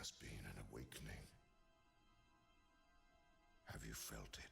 has been an awakening. Have you felt it?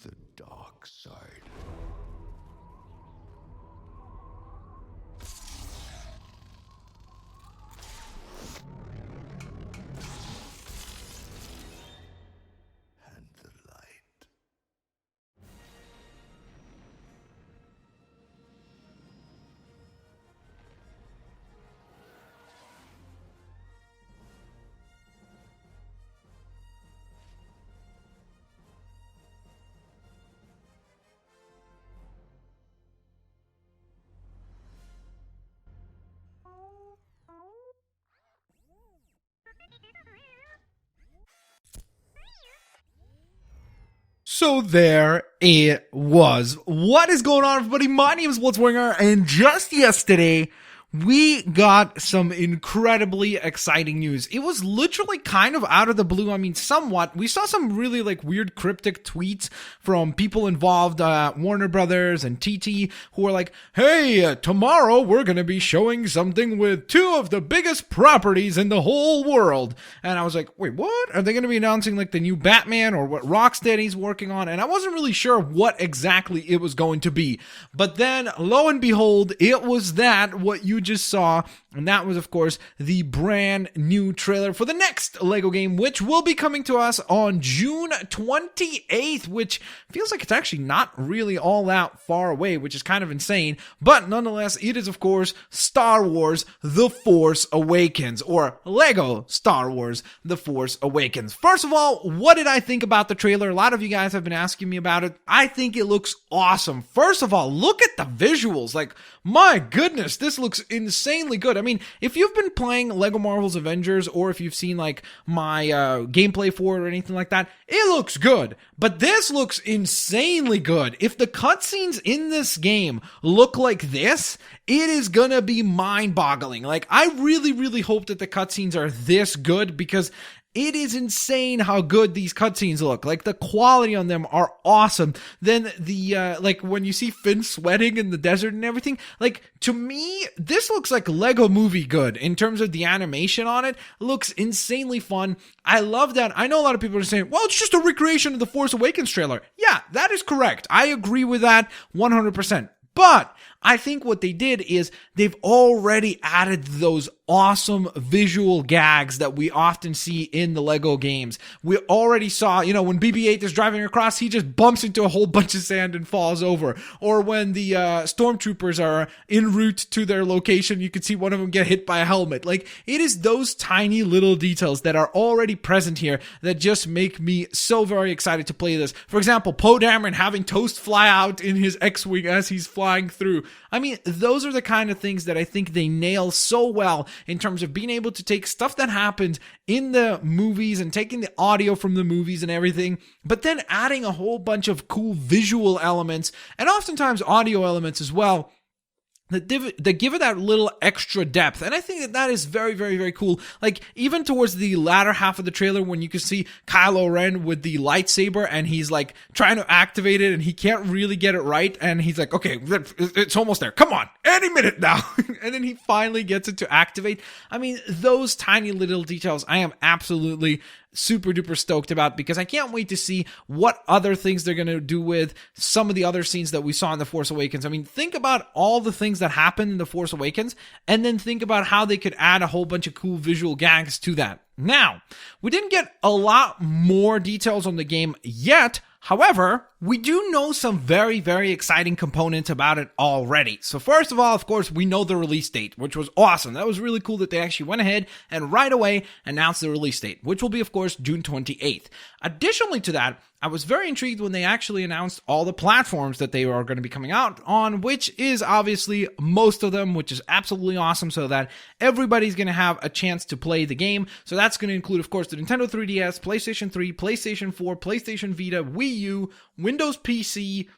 The dark side. And the light. So there it was. What is going on, everybody? My name is Blitzwinger, and just yesterday, we got some incredibly exciting news. It was literally kind of out of the blue. I mean, somewhat. We saw some really weird cryptic tweets from people involved, Warner Brothers and TT, who were like, hey, tomorrow we're going to be showing something with two of the biggest properties in the whole world. And I was like, wait, what? Are they going to be announcing the new Batman or what Rocksteady's working on? And I wasn't really sure what exactly it was going to be. But then, lo and behold, it was what you just saw, and that was, of course, the brand new trailer for the next Lego game, which will be coming to us on June 28th, which feels like it's actually not really all that far away, which is kind of insane, but nonetheless, it is, of course, Star Wars The Force Awakens, or Lego Star Wars The Force Awakens. First of all, what did I think about the trailer? A lot of you guys have been asking me about it. I think it looks awesome. First of all, look at the visuals. My goodness, this looks insanely good. I mean, if you've been playing Lego Marvel's Avengers, or if you've seen my gameplay for it or anything like that, it looks good. But this looks insanely good. If the cutscenes in this game look like this, it is gonna be mind-boggling. I really hope that the cutscenes are this good, because it is insane how good these cutscenes look. The quality on them are awesome. Then the, when you see Finn sweating in the desert and everything, to me, this looks like Lego Movie good in terms of the animation on it. It looks insanely fun. I love that. I know a lot of people are saying, well, it's just a recreation of the Force Awakens trailer. Yeah, that is correct. I agree with that 100%. But I think what they did is they've already added those awesome visual gags that we often see in the Lego games. We already saw, when BB-8 is driving across, he just bumps into a whole bunch of sand and falls over. Or when the stormtroopers are en route to their location, you can see one of them get hit by a helmet. It is those tiny little details that are already present here that just make me so very excited to play this. For example, Poe Dameron having toast fly out in his X-Wing as he's flying through. I mean, those are the kind of things that I think they nail so well in terms of being able to take stuff that happened in the movies and taking the audio from the movies and everything, but then adding a whole bunch of cool visual elements and oftentimes audio elements as well that give it that little extra depth. And I think that is very, very, very cool. Even towards the latter half of the trailer, when you can see Kylo Ren with the lightsaber and he's trying to activate it and he can't really get it right. And he's like, okay, it's almost there. Come on, any minute now. And then he finally gets it to activate. I mean, those tiny little details, I am absolutely super duper stoked about, because I can't wait to see what other things they're going to do with some of the other scenes that we saw in The Force Awakens. I mean, think about all the things that happened in The Force Awakens, and then think about how they could add a whole bunch of cool visual gags to that. Now, we didn't get a lot more details on the game yet. However, we do know some very, very exciting components about it already. So first of all, of course, we know the release date, which was awesome. That was really cool that they actually went ahead and right away announced the release date, which will be, of course, June 28th. Additionally to that, I was very intrigued when they actually announced all the platforms that they are going to be coming out on, which is obviously most of them, which is absolutely awesome, so that everybody's going to have a chance to play the game. So that's going to include, of course, the Nintendo 3DS, PlayStation 3, PlayStation 4, PlayStation Vita, Wii U, Windows PC,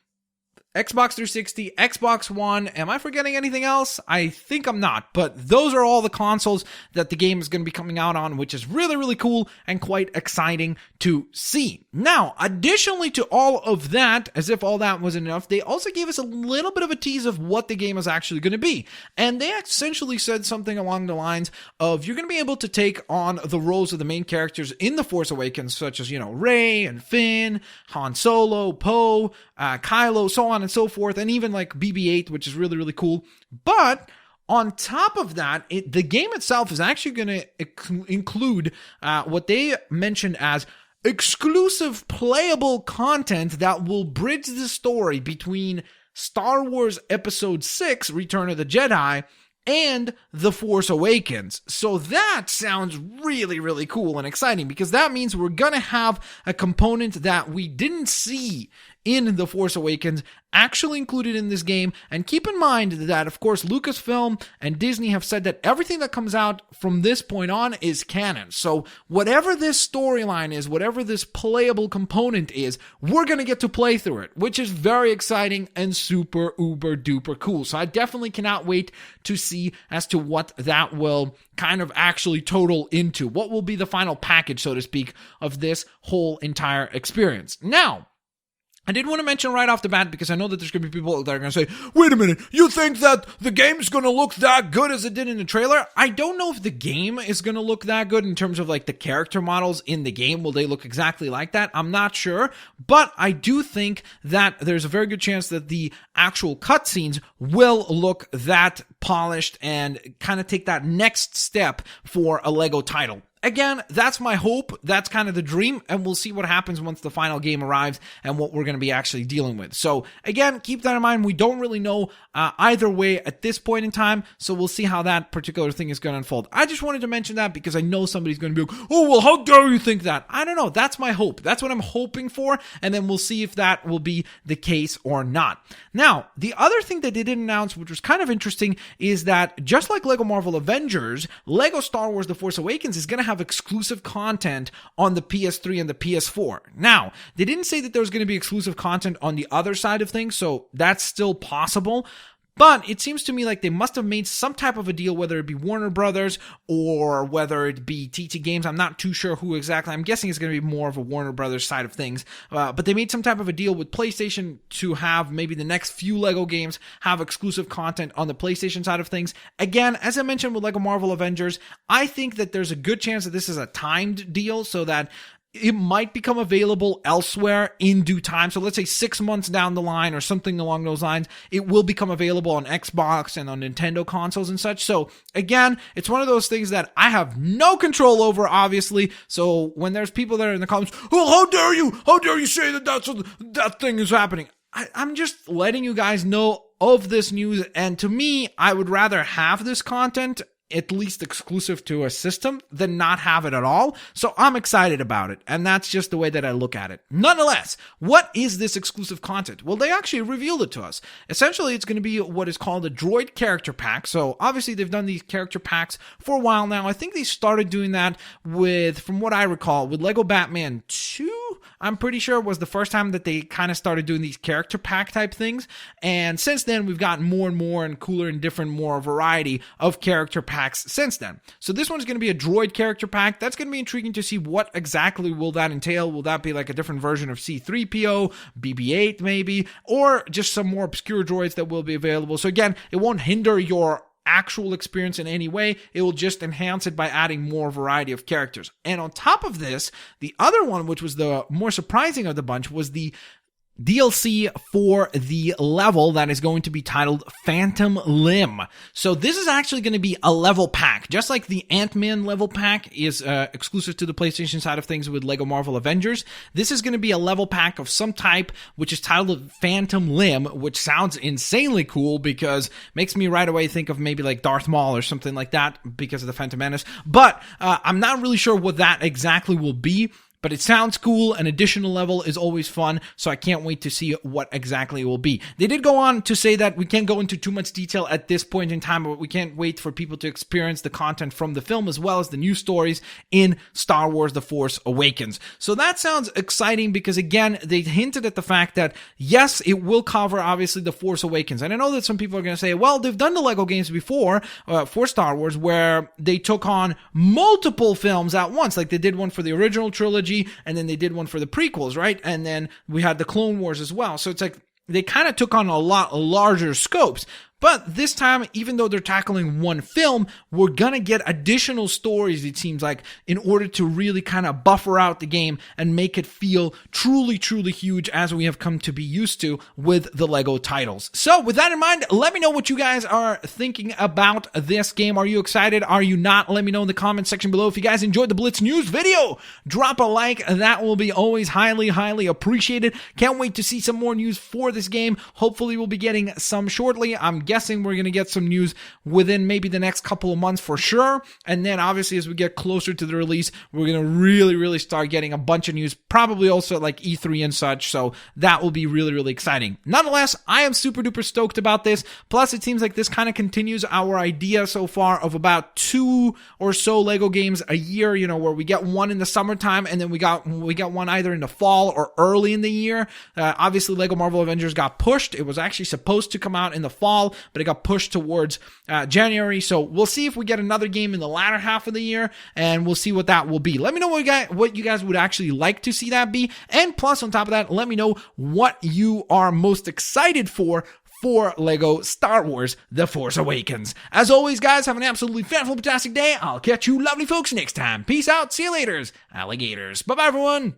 Xbox 360, Xbox One. Am I forgetting anything else? I think I'm not, but those are all the consoles that the game is going to be coming out on, which is really, really cool and quite exciting to see. Now, additionally to all of that, as if all that wasn't enough, they also gave us a little bit of a tease of what the game is actually going to be. And they essentially said something along the lines of you're going to be able to take on the roles of the main characters in The Force Awakens, such as, Rey and Finn, Han Solo, Poe, Kylo, so on and so forth, and even like BB-8, which is really, really cool. But on top of that, the game itself is actually going to include what they mentioned as exclusive playable content that will bridge the story between Star Wars Episode 6, Return of the Jedi, and The Force Awakens. So that sounds really, really cool and exciting, because that means we're going to have a component that we didn't see in The Force Awakens actually included in this game. And keep in mind that, of course, Lucasfilm and Disney have said that everything that comes out from this point on is canon. So whatever this storyline is, whatever this playable component is, we're going to get to play through it, which is very exciting and super uber duper cool. So I definitely cannot wait to see as to what that will kind of actually total into. What will be the final package, so to speak, of this whole entire experience. Now, I did want to mention right off the bat, because I know that there's going to be people that are going to say, wait a minute, you think that the game's going to look that good as it did in the trailer? I don't know if the game is going to look that good in terms of like the character models in the game. Will they look exactly like that? I'm not sure, but I do think that there's a very good chance that the actual cutscenes will look that polished and kind of take that next step for a LEGO title. Again, that's my hope. That's kind of the dream, and we'll see what happens once the final game arrives and what we're going to be actually dealing with. So again, keep that in mind. We don't really know either way at this point in time, so we'll see how that particular thing is going to unfold. I just wanted to mention that because I know somebody's going to be like, oh, well, how dare you think that? I don't know. That's my hope. That's what I'm hoping for, and then we'll see if that will be the case or not. Now, the other thing that they did announce, which was kind of interesting, is that just like LEGO Marvel Avengers, LEGO Star Wars The Force Awakens is going to have exclusive content on the PS3 and the PS4. Now, they didn't say that there was going to be exclusive content on the other side of things, so that's still possible. But it seems to me like they must have made some type of a deal, whether it be Warner Brothers or whether it be TT Games. I'm not too sure who exactly. I'm guessing it's going to be more of a Warner Brothers side of things. But they made some type of a deal with PlayStation to have maybe the next few LEGO games have exclusive content on the PlayStation side of things. Again, as I mentioned with LEGO Marvel Avengers, I think that there's a good chance that this is a timed deal so that it might become available elsewhere in due time. So let's say 6 months down the line or something along those lines, it will become available on Xbox and on Nintendo consoles and such. So again, it's one of those things that I have no control over, obviously. So when there's people that are in the comments, oh, how dare you say that that thing is happening? I'm just letting you guys know of this news. And to me, I would rather have this content at least exclusive to a system than not have it at all. So I'm excited about it, and that's just the way that I look at it. Nonetheless, what is this exclusive content? Well, they actually revealed it to us. Essentially, it's going to be what is called a droid character pack. So obviously they've done these character packs for a while now. I think they started doing that with, from what I recall, with Lego Batman 2, I'm pretty sure was the first time that they kind of started doing these character pack type things. And since then, we've gotten more and more and cooler and different, more variety of character packs since then. So this one's going to be a droid character pack. That's going to be intriguing to see what exactly will that entail. Will that be like a different version of C-3PO, BB-8 maybe, or just some more obscure droids that will be available? So again, it won't hinder your actual experience in any way. It will just enhance it by adding more variety of characters. And on top of this, the other one, which was the more surprising of the bunch, was the DLC for the level that is going to be titled Phantom Limb. So this is actually going to be a level pack, just like the Ant-Man level pack is exclusive to the PlayStation side of things with Lego Marvel Avengers. This is going to be a level pack of some type, which is titled Phantom Limb, which sounds insanely cool because makes me right away think of maybe like Darth Maul or something like that because of the Phantom Menace. But I'm not really sure what that exactly will be. But it sounds cool. An additional level is always fun, so I can't wait to see what exactly it will be. They did go on to say that we can't go into too much detail at this point in time, but we can't wait for people to experience the content from the film as well as the new stories in Star Wars The Force Awakens. So that sounds exciting because, again, they hinted at the fact that, yes, it will cover, obviously, The Force Awakens. And I know that some people are going to say, well, they've done the Lego games before for Star Wars where they took on multiple films at once. Like they did one for the original trilogy, and then they did one for the prequels, right? And then we had the Clone Wars as well. So it's like they kind of took on a lot larger scopes. But this time, even though they're tackling one film, we're gonna get additional stories, it seems like, in order to really kind of buffer out the game and make it feel truly, truly huge as we have come to be used to with the Lego titles. So with that in mind, let me know what you guys are thinking about this game. Are you excited? Are you not? Let me know in the comment section below. If you guys enjoyed the Blitz News video, drop a like. That will be always highly, highly appreciated. Can't wait to see some more news for this game. Hopefully we'll be getting some shortly. I'm guessing we're going to get some news within maybe the next couple of months for sure. And then obviously as we get closer to the release, we're going to really start getting a bunch of news, probably also like E3 and such. So that will be really exciting. Nonetheless, I am super duper stoked about this. Plus it seems like this kind of continues our idea so far of about 2 or so Lego games a year, you know, where we get one in the summertime and then we got one either in the fall or early in the year. Obviously Lego Marvel Avengers got pushed. It was actually supposed to come out in the fall, but it got pushed towards January. So we'll see if we get another game in the latter half of the year, and we'll see what that will be. Let me know what you guys would actually like to see that be. And plus, on top of that, let me know what you are most excited for Lego Star Wars The Force Awakens. As always, guys, have an absolutely fantastic day. I'll catch you lovely folks next time. Peace out. See you later, alligators. Bye-bye, everyone.